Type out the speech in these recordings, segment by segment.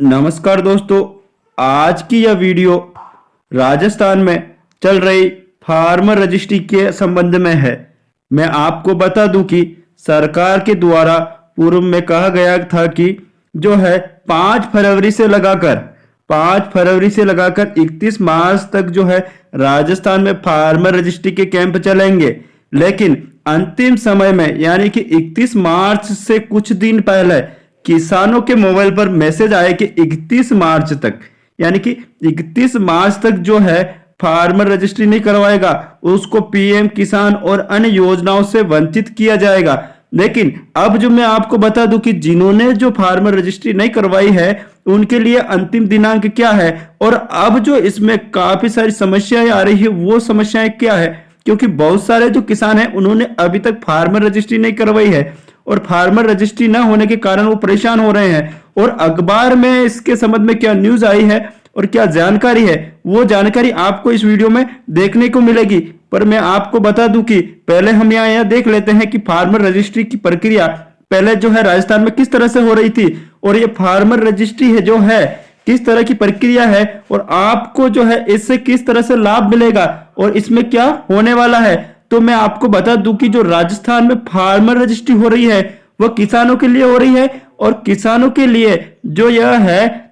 नमस्कार दोस्तों। आज की यह वीडियो राजस्थान में चल रही फार्मर रजिस्ट्री के संबंध में है। मैं आपको बता दूं कि सरकार के द्वारा पूर्व में कहा गया था कि जो है 5 फरवरी से लगाकर 31 मार्च तक जो है राजस्थान में फार्मर रजिस्ट्री के कैंप चलेंगे। लेकिन अंतिम समय में यानी कि 31 मार्च से कुछ दिन पहले किसानों के मोबाइल पर मैसेज आए कि 31 मार्च तक यानी कि 31 मार्च तक जो है फार्मर रजिस्ट्री नहीं करवाएगा उसको पीएम किसान और अन्य योजनाओं से वंचित किया जाएगा। लेकिन अब जो मैं आपको बता दूं कि जिन्होंने जो फार्मर रजिस्ट्री नहीं करवाई है उनके लिए अंतिम दिनांक क्या है और अब जो इसमें काफी सारी समस्याएं आ रही है वो समस्याएं क्या है, क्योंकि बहुत सारे जो किसान हैं उन्होंने अभी तक फार्मर रजिस्ट्री नहीं करवाई है और फार्मर रजिस्ट्री न होने के कारण वो परेशान हो रहे हैं। और अखबार में इसके संबंध में क्या न्यूज आई है और क्या जानकारी है वो जानकारी आपको इस वीडियो में देखने को मिलेगी। पर मैं आपको बता दूं कि पहले हम यहाँ देख लेते हैं कि फार्मर रजिस्ट्री की प्रक्रिया पहले जो है राजस्थान में किस तरह से हो रही थी और ये फार्मर रजिस्ट्री है जो है किस तरह की प्रक्रिया है और आपको जो है इससे किस तरह से लाभ मिलेगा और इसमें क्या होने वाला है। तो मैं आपको बता दूं कि जो राजस्थान में फार्मर रजिस्ट्री हो रही है वह किसानों के लिए हो रही है और किसानों के लिए जो यह है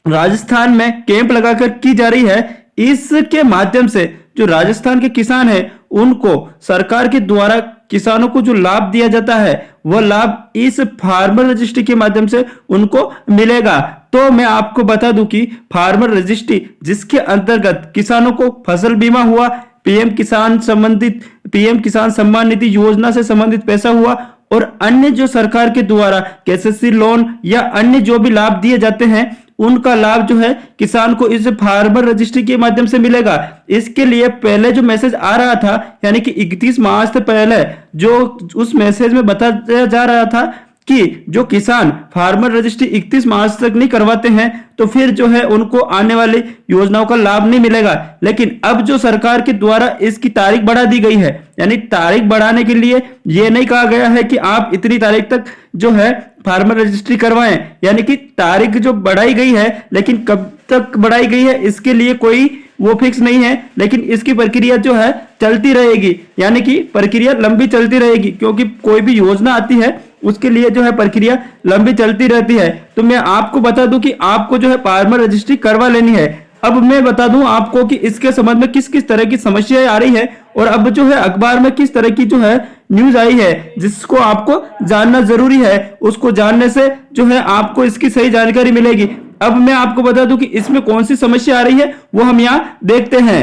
राजस्थान में कैंप लगाकर की जा रही है। इसके माध्यम से जो राजस्थान के किसान हैं उनको सरकार के द्वारा किसानों को जो लाभ दिया जाता है वह लाभ इस फार्मर रजिस्ट्री के माध्यम से उनको मिलेगा। तो मैं आपको बता दूं कि फार्मर रजिस्ट्री जिसके अंतर्गत किसानों को फसल बीमा हुआ, पीएम किसान सम्मान निधि योजना से संबंधित पैसा हुआ और अन्य जो सरकार के द्वारा केसीसी लोन या अन्य जो भी लाभ दिए जाते हैं उनका लाभ जो है किसान को इस फार्मर रजिस्ट्री के माध्यम से मिलेगा। इसके लिए पहले जो मैसेज आ रहा था यानी कि 31 मार्च से पहले जो उस मैसेज में बताया जा रहा था कि जो किसान फार्मर रजिस्ट्री 31 मार्च तक नहीं करवाते हैं तो फिर जो है उनको आने वाली योजनाओं का लाभ नहीं मिलेगा। लेकिन अब जो सरकार के द्वारा इसकी तारीख बढ़ा दी गई है, यानी तारीख बढ़ाने के लिए यह नहीं कहा गया है कि आप इतनी तारीख तक जो है फार्मर रजिस्ट्री करवाएं, यानी कि तारीख जो बढ़ाई गई है लेकिन कब तक बढ़ाई गई है इसके लिए कोई वो फिक्स नहीं है। लेकिन इसकी प्रक्रिया जो है चलती रहेगी, यानी कि प्रक्रिया लंबी चलती रहेगी, क्योंकि कोई भी योजना आती है उसके लिए जो है प्रक्रिया लंबी चलती रहती है। तो मैं आपको बता दूं कि आपको जो है फार्मर रजिस्ट्री करवा लेनी है। अब मैं बता दूं आपको कि इसके संबंध में किस किस तरह की समस्याएं आ रही है और अब जो है अखबार में किस तरह की जो है न्यूज आई है जिसको आपको जानना जरूरी है। उसको जानने से जो है आपको इसकी सही जानकारी मिलेगी। अब मैं आपको बता दूं कि इसमें कौन सी समस्या आ रही है वो हम यहाँ देखते हैं।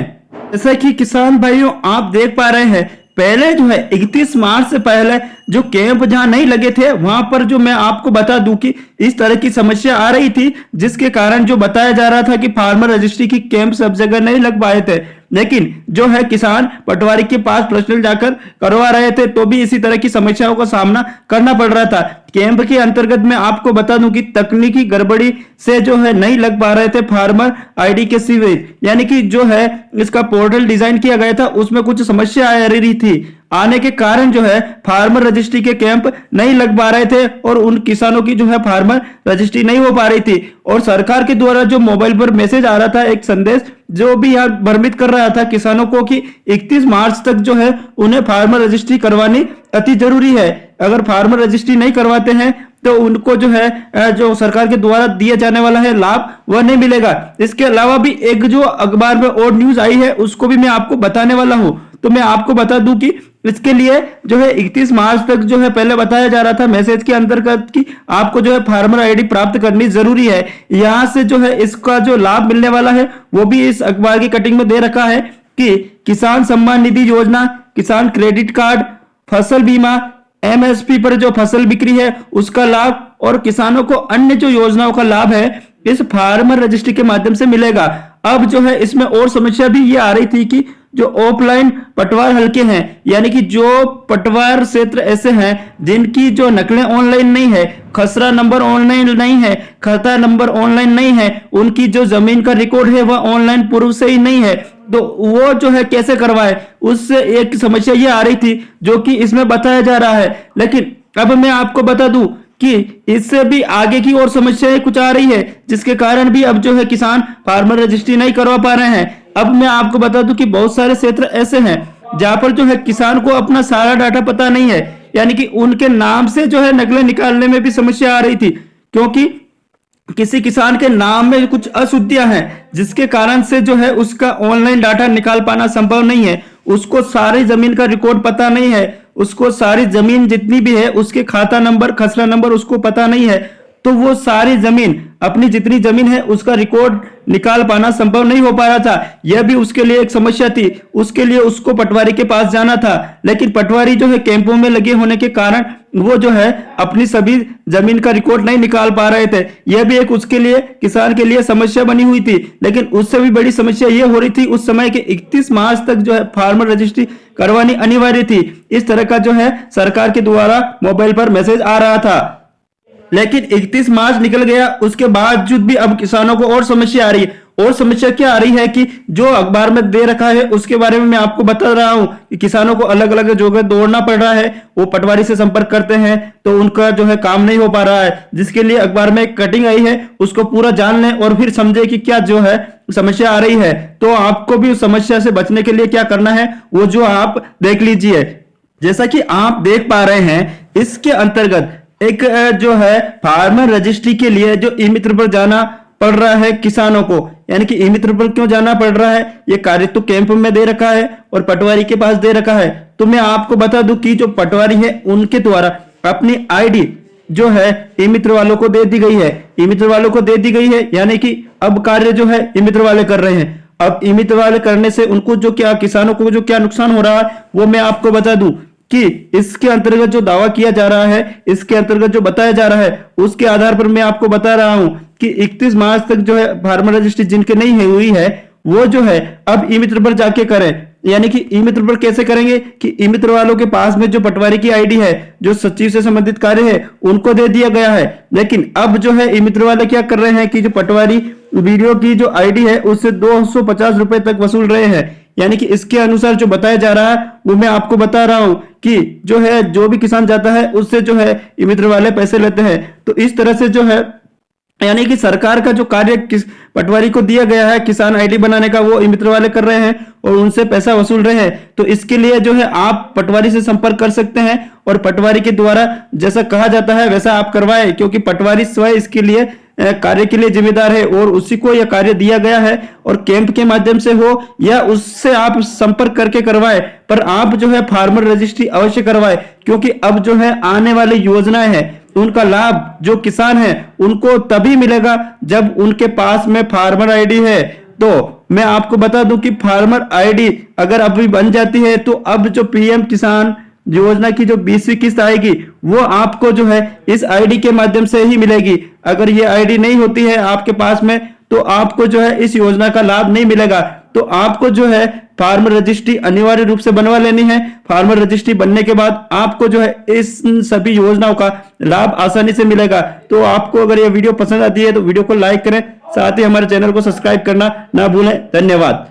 जैसा कि किसान भाइयों आप देख पा रहे हैं पहले जो है 31 मार्च से पहले जो कैंप जहां नहीं लगे थे वहां पर जो मैं आपको बता दूं कि इस तरह की समस्या आ रही थी जिसके कारण जो बताया जा रहा था कि फार्मर रजिस्ट्री की कैंप सब जगह नहीं लग पाए थे। लेकिन जो है किसान पटवारी के पास पर्सनल जाकर करवा रहे थे तो भी इसी तरह की समस्याओं का सामना करना पड़ रहा था। कैंप के अंतर्गत मैं आपको बता दूं कि तकनीकी गड़बड़ी से जो है नहीं लग पा रहे थे फार्मर आईडी के शिविर, यानी कि जो है इसका पोर्टल डिजाइन किया गया था उसमें कुछ समस्या आ रही थी आने के कारण जो है फार्मर रजिस्ट्री के कैंप नहीं लग पा रहे थे और उन किसानों की जो है फार्मर रजिस्ट्री नहीं हो पा रही थी। और सरकार के द्वारा जो मोबाइल पर मैसेज आ रहा था एक संदेश जो भी यहाँ भ्रमित कर रहा था किसानों को कि 31 मार्च तक जो है उन्हें फार्मर रजिस्ट्री करवानी अति जरूरी है। अगर फार्मर रजिस्ट्री नहीं करवाते हैं तो उनको जो है जो सरकार के द्वारा दिया जाने वाला है लाभ वह नहीं मिलेगा। इसके अलावा भी एक जो अखबार में और न्यूज आई है उसको भी मैं आपको बताने वाला हूं। तो मैं आपको बता दूं कि इसके लिए जो है 31 मार्च तक जो है पहले बताया जा रहा था मैसेज के अंतर्गत कि आपको जो है फार्मर आईडी प्राप्त करनी जरूरी है। यहां से जो है इसका जो लाभ मिलने वाला है वो भी इस अखबार की कटिंग में दे रखा है कि किसान सम्मान निधि योजना, किसान क्रेडिट कार्ड, फसल बीमा, एमएसपी पर जो फसल बिक्री है उसका लाभ और किसानों को अन्य जो योजनाओं का लाभ है इस फार्मर रजिस्ट्री के माध्यम से मिलेगा। अब जो है इसमें और समस्या भी ये आ रही थी कि जो ऑफलाइन पटवार हल्के हैं, यानी कि जो पटवार क्षेत्र ऐसे हैं जिनकी जो नकलें ऑनलाइन नहीं है, खसरा नंबर ऑनलाइन नहीं है, खाता नंबर ऑनलाइन नहीं है, उनकी जो जमीन का रिकॉर्ड है वह ऑनलाइन पूर्व से ही नहीं है, तो वो जो है कैसे करवाए, उससे एक समस्या ये आ रही थी जो कि इसमें बताया जा रहा है। लेकिन अब मैं आपको बता दूं कि इससे भी आगे की और समस्याएं कुछ आ रही है, जिसके कारण भी अब जो है किसान फार्मर रजिस्ट्री नहीं करवा पा रहे हैं। अब मैं आपको बता दूं कि बहुत सारे क्षेत्र ऐसे हैं जहां पर जो है किसान को अपना सारा डाटा पता नहीं है, यानी कि उनके नाम से जो है नकलें निकालने में भी समस्या आ रही थी, क्योंकि किसी किसान के नाम में कुछ अशुद्धियां हैं, जिसके कारण से जो है उसका ऑनलाइन डाटा निकाल पाना संभव नहीं है। उसको सारी जमीन का रिकॉर्ड पता नहीं है, उसको सारी जमीन जितनी भी है उसके खाता नंबर खसरा नंबर उसको पता नहीं है, तो वो सारी जमीन अपनी जितनी जमीन है उसका रिकॉर्ड निकाल पाना संभव नहीं हो पा रहा था। यह भी उसके लिए एक समस्या थी। उसके लिए उसको पटवारी के पास जाना था, लेकिन पटवारी जो है कैंपों में लगे होने के कारण वो जो है अपनी सभी जमीन का रिकॉर्ड नहीं निकाल पा रहे थे। यह भी एक उसके लिए किसान के लिए समस्या बनी हुई थी। लेकिन उससे भी बड़ी समस्या यह हो रही थी उस समय के 31 मार्च तक जो है फार्मर रजिस्ट्री करवानी अनिवार्य थी। इस तरह का जो है सरकार के द्वारा मोबाइल पर मैसेज आ रहा था। लेकिन 31 मार्च निकल गया, उसके बावजूद भी अब किसानों को और समस्या आ रही है। और समस्या क्या आ रही है कि जो अखबार में दे रखा है उसके बारे में मैं आपको बता रहा हूं कि किसानों को अलग अलग जगह दौड़ना पड़ रहा है। वो पटवारी से संपर्क करते हैं तो उनका जो है काम नहीं हो पा रहा है, जिसके लिए अखबार में एक कटिंग आई है, उसको पूरा जान लें और फिर समझे कि क्या जो है समस्या आ रही है। तो आपको भी उस समस्या से बचने के लिए क्या करना है वो जो आप देख लीजिए। जैसा कि आप देख पा रहे हैं, इसके अंतर्गत एक जो है फार्मर रजिस्ट्री के लिए जो ई मित्र पर जाना पड़ रहा है किसानों को, यानी कि ई मित्र पर क्यों जाना पड़ रहा है, ये कार्य तो कैंप में दे रखा है और पटवारी के पास दे रखा है। तो मैं आपको बता दूं कि जो पटवारी है उनके द्वारा अपनी आईडी जो है ई मित्र वालों को दे दी गई है। ई मित्र वालों को दे दी गई है, यानी कि अब कार्य जो है ई मित्र वाले कर रहे हैं। अब ई मित्र वाले करने से उनको जो क्या किसानों को जो क्या नुकसान हो रहा है वो मैं आपको बता दूं कि इसके अंतर्गत जो दावा किया जा रहा है, इसके अंतर्गत जो बताया जा रहा है, उसके आधार पर मैं आपको बता रहा हूं कि 31 मार्च तक जो है फार्मर रजिस्ट्री जिनके नहीं हुई है वो जो है अब ई मित्र पर जाके करें। यानी कि ई मित्र पर कैसे करेंगे कि ई मित्र वालों के पास में जो पटवारी की आईडी है, जो सचिव से संबंधित कार्य है, उनको दे दिया गया है। लेकिन अब जो है ई मित्र वाले क्या कर रहे हैं कि जो पटवारी वीडियो की जो आईडी है उससे 250 रुपए तक वसूल रहे हैं। यानी कि इसके अनुसार जो बताया जा रहा है वो मैं आपको बता रहा हूं कि जो है जो भी किसान जाता है उससे जो है ई मित्र वाले पैसे लेते हैं। तो इस तरह से जो है यानी कि सरकार का जो कार्य किस पटवारी को दिया गया है किसान आईडी बनाने का, वो ई मित्र वाले कर रहे हैं और उनसे पैसा वसूल रहे हैं। तो इसके लिए जो है आप पटवारी से संपर्क कर सकते हैं और पटवारी के द्वारा जैसा कहा जाता है वैसा आप करवाएं, क्योंकि पटवारी स्वयं इसके लिए कार्य के लिए जिम्मेदार है और उसी को यह कार्य दिया गया है। और कैंप के माध्यम से हो या उससे आप संपर्क करके करवाएं, पर आप जो है फार्मर रजिस्ट्री अवश्य करवाएं, क्योंकि अब जो है आने वाली योजनाएं हैं उनका लाभ जो किसान है उनको तभी मिलेगा जब उनके पास में फार्मर आईडी है। तो मैं आपको बता दूं कि फार्मर आईडी अगर अभी बन जाती है तो अब जो पीएम किसान योजना की जो 20वीं किस्त आएगी वो आपको जो है इस आईडी के माध्यम से ही मिलेगी। अगर ये आईडी नहीं होती है आपके पास में तो आपको जो है इस योजना का लाभ नहीं मिलेगा। तो आपको जो है फार्मर रजिस्ट्री अनिवार्य रूप से बनवा लेनी है। फार्मर रजिस्ट्री बनने के बाद आपको जो है इस सभी योजनाओं का लाभ आसानी से मिलेगा। तो आपको अगर ये वीडियो पसंद आती है तो वीडियो को लाइक करें, साथ ही हमारे चैनल को सब्सक्राइब करना ना भूलें। धन्यवाद।